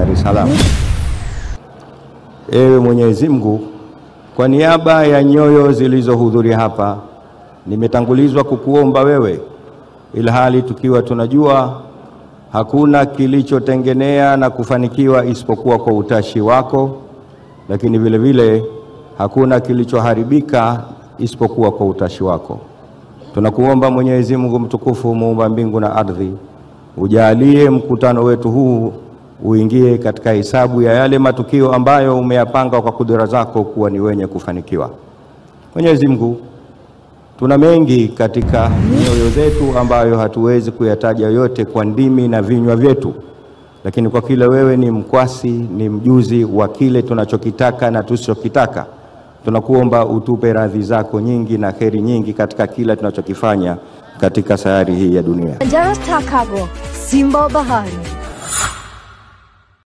Dar es Salaam. Ewe Mwenyezi Mungu, kwa niaba ya nyoyo zilizohudhuria hapa, nimetangulizwa kukuomba wewe, ilhali tukiwa tunajua hakuna kilichotengenea na kufanikiwa isipokuwa kwa utashi wako, lakini vile vile hakuna kilichoharibika isipokuwa kwa utashi wako. Tunakuomba Mwenyezi Mungu mtukufu, muumba mbingu na ardhi, ujalie mkutano wetu huu uingie katika hesabu ya yale matukio ambayo umeyapanga kwa kudura zako kuwa ni wenye kufanikiwa. Mwenyezi Mungu, tuna mengi katika mioyo zetu ambayo hatuwezi kuyataja yote kwa ndimi na vinywa vyetu, lakini kwa kile wewe ni mkwasi, ni mjuzi wa kile tunachokitaka na tusichokitaka, tunakuomba utupe radhi zako nyingi na kheri nyingi katika kila tunachokifanya katika sayari hii ya dunia. Banjara Takago, Simba Bahari.